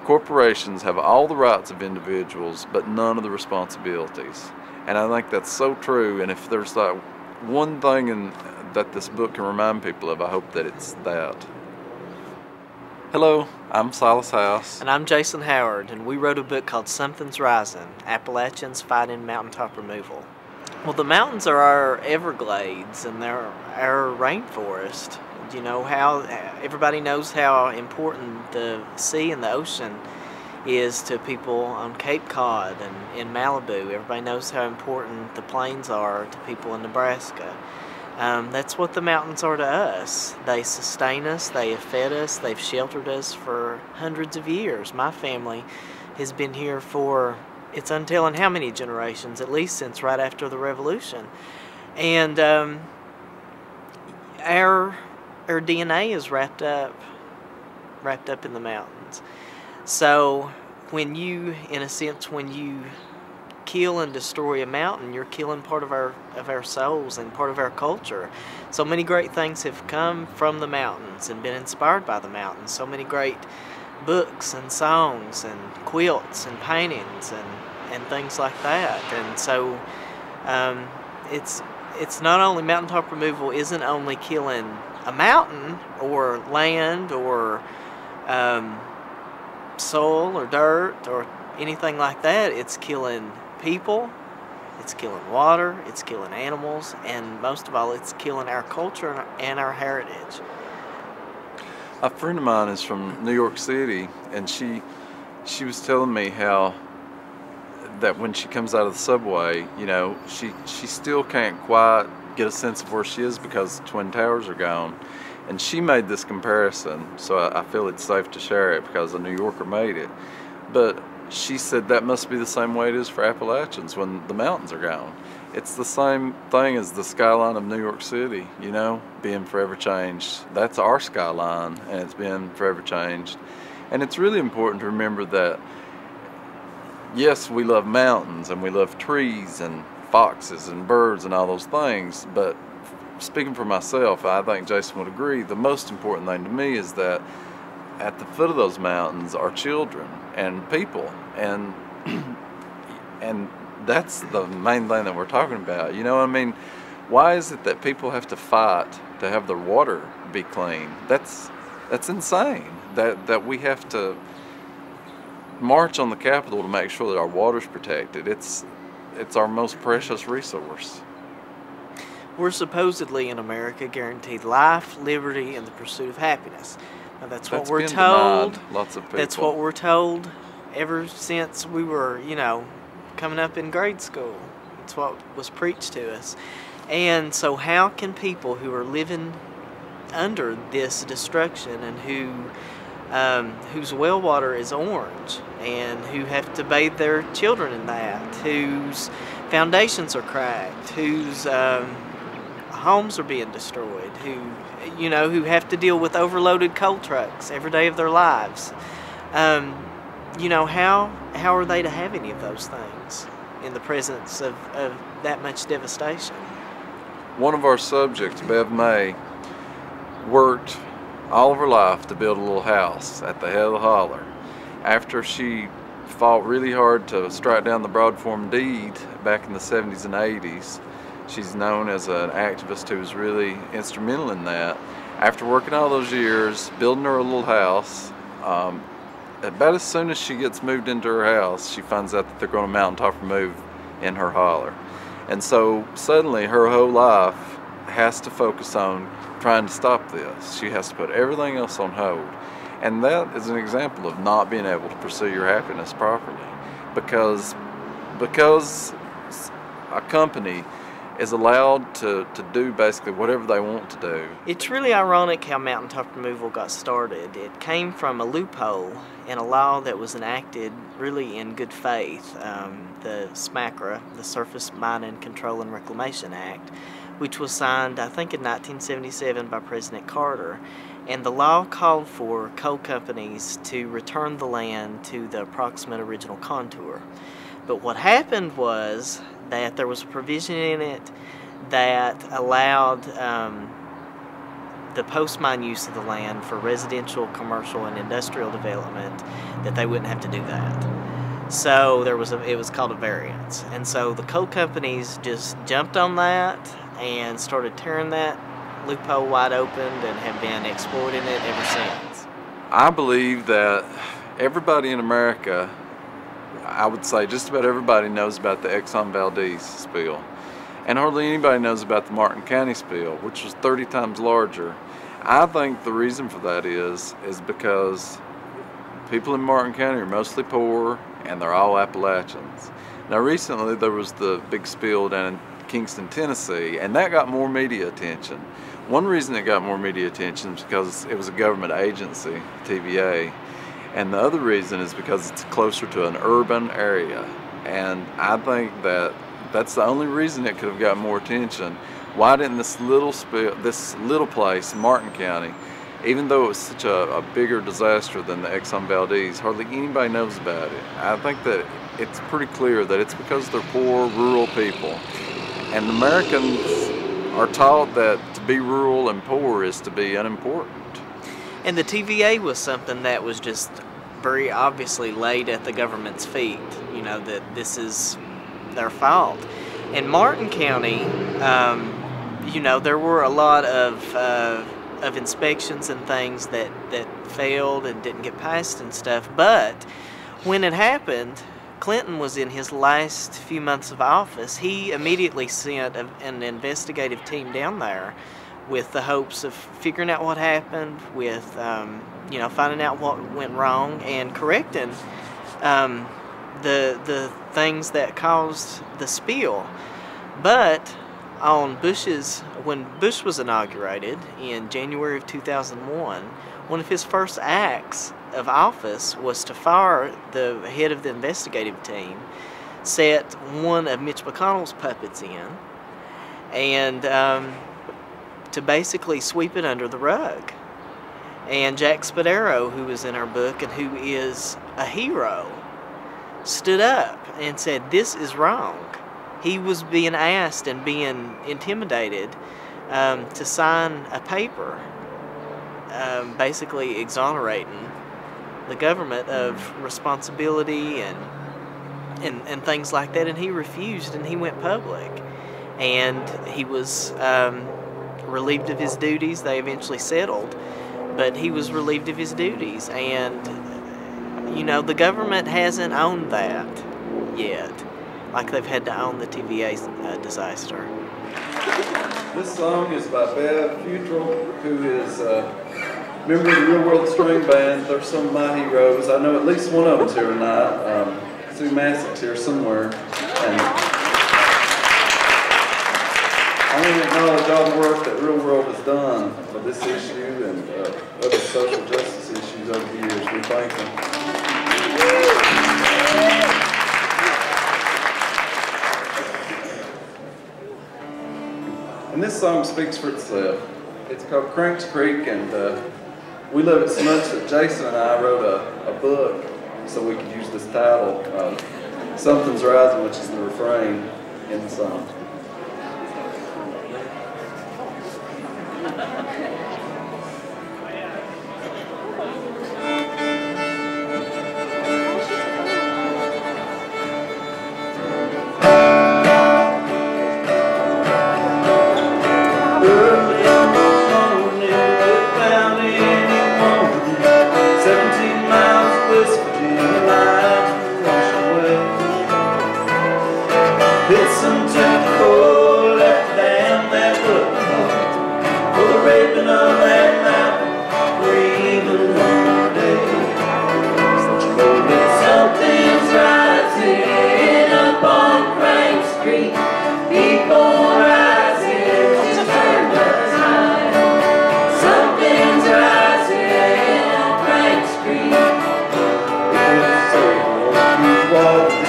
corporations have all the rights of individuals, but none of the responsibilities. And I think that's so true. And if there's like one thing that this book can remind people of, I hope that it's that. Hello, I'm Silas House. And I'm Jason Howard, and we wrote a book called Something's Rising, Appalachians Fighting Mountaintop Removal. Well, the mountains are our Everglades, and they're our rainforest. You know how everybody knows how important the sea and the ocean is to people on Cape Cod and in Malibu. Everybody knows how important the plains are to people in Nebraska. That's what the mountains are to us. They sustain us, they have fed us, they've sheltered us for hundreds of years. My family has been here for, it's untelling how many generations, at least since right after the Revolution. And our DNA is wrapped up in the mountains. So when you, in a sense, when you kill and destroy a mountain, you're killing part of our souls and part of our culture. So many great things have come from the mountains and been inspired by the mountains. So many great books and songs and quilts and paintings and things like that. And so it's not only, mountaintop removal isn't only killing a mountain or land or soil or dirt or anything like that. It's killing people, it's killing water, it's killing animals, and most of all, it's killing our culture and our heritage. A friend of mine is from New York City, and she was telling me how that when she comes out of the subway, you know, she still can't quite get a sense of where she is because the Twin Towers are gone. And she made this comparison, so I feel it's safe to share it because a New Yorker made it. But she said that must be the same way it is for Appalachians when the mountains are gone. It's the same thing as the skyline of New York City, you know, being forever changed. That's our skyline, and it's been forever changed. And it's really important to remember that, yes, we love mountains and we love trees and foxes and birds and all those things, but speaking for myself, I think Jason would agree, the most important thing to me is that at the foot of those mountains are children and people, and that's the main thing that we're talking about. You know what I mean? Why is it that people have to fight to have their water be clean? That's insane. That we have to march on the Capitol to make sure that our water's protected. It's our most precious resource. We're supposedly in America guaranteed life, liberty, and the pursuit of happiness. Now that's what we're told. Denied lots of people. That's what we're told ever since we were, you know, coming up in grade school. It's what was preached to us. And so how can people who are living under this destruction and whose well water is orange and who have to bathe their children in that, whose foundations are cracked, whose homes are being destroyed, who have to deal with overloaded coal trucks every day of their lives. How are they to have any of those things in the presence of that much devastation? One of our subjects, Bev May, worked all of her life to build a little house at the head of the holler. After she fought really hard to strike down the broad form deed back in the 70s and 80s, she's known as an activist who was really instrumental in that. After working all those years, building her a little house, about as soon as she gets moved into her house, she finds out that they're going to mountaintop remove in her holler. And so suddenly her whole life has to focus on trying to stop this. She has to put everything else on hold. And that is an example of not being able to pursue your happiness properly. Because a company is allowed to do basically whatever they want to do. It's really ironic how mountaintop removal got started. It came from a loophole in a law that was enacted really in good faith, the SMACRA, the Surface Mining Control and Reclamation Act, which was signed, I think, in 1977 by President Carter. And the law called for coal companies to return the land to the approximate original contour. But what happened was that there was a provision in it that allowed the post-mine use of the land for residential, commercial, and industrial development, that they wouldn't have to do that. So it was called a variance. And so the coal companies just jumped on that and started tearing that loophole wide open and have been exploiting it ever since. I believe that everybody in America, I would say just about everybody, knows about the Exxon Valdez spill. And hardly anybody knows about the Martin County spill, which was 30 times larger. I think the reason for that is because people in Martin County are mostly poor and they're all Appalachians. Now recently there was the big spill down in Kingston, Tennessee, and that got more media attention. One reason it got more media attention is because it was a government agency, TVA, and the other reason is because it's closer to an urban area. And I think that that's the only reason it could have got more attention. Why didn't this little place, Martin County, even though it was such a bigger disaster than the Exxon Valdez, hardly anybody knows about it? I think that it's pretty clear that it's because they're poor, rural people. And Americans are taught that to be rural and poor is to be unimportant. And the TVA was something that was just very obviously laid at the government's feet, you know, that this is their fault. In Martin County, you know, there were a lot of inspections and things that failed and didn't get passed and stuff, but when it happened, Clinton was in his last few months of office. He immediately sent an investigative team down there with the hopes of figuring out what happened, with you know, finding out what went wrong and correcting the things that caused the spill. But when Bush was inaugurated in January of 2001, one of his first acts of office was to fire the head of the investigative team, set one of Mitch McConnell's puppets in, and to basically sweep it under the rug. And Jack Spadaro, who was in our book and who is a hero, stood up and said, "This is wrong." He was being asked and being intimidated to sign a paper basically exonerating the government of responsibility and things like that, and he refused, and he went public, and he was relieved of his duties. They eventually settled, but he was relieved of his duties, and you know, the government hasn't owned that yet, like they've had to own the TVA disaster. This song is by Bev Futrell, who is member of the Real World String Band. They're some of my heroes. I know at least one of them's here tonight. Sue Massett's here somewhere. And I want to acknowledge all the work that Real World has done for this issue and other social justice issues over the years. We thank them. And this song speaks for itself. It's called Cranks Creek, and we love it so much that Jason and I wrote a book so we could use this title, Something's Rising, which is the refrain in the song. Whoa.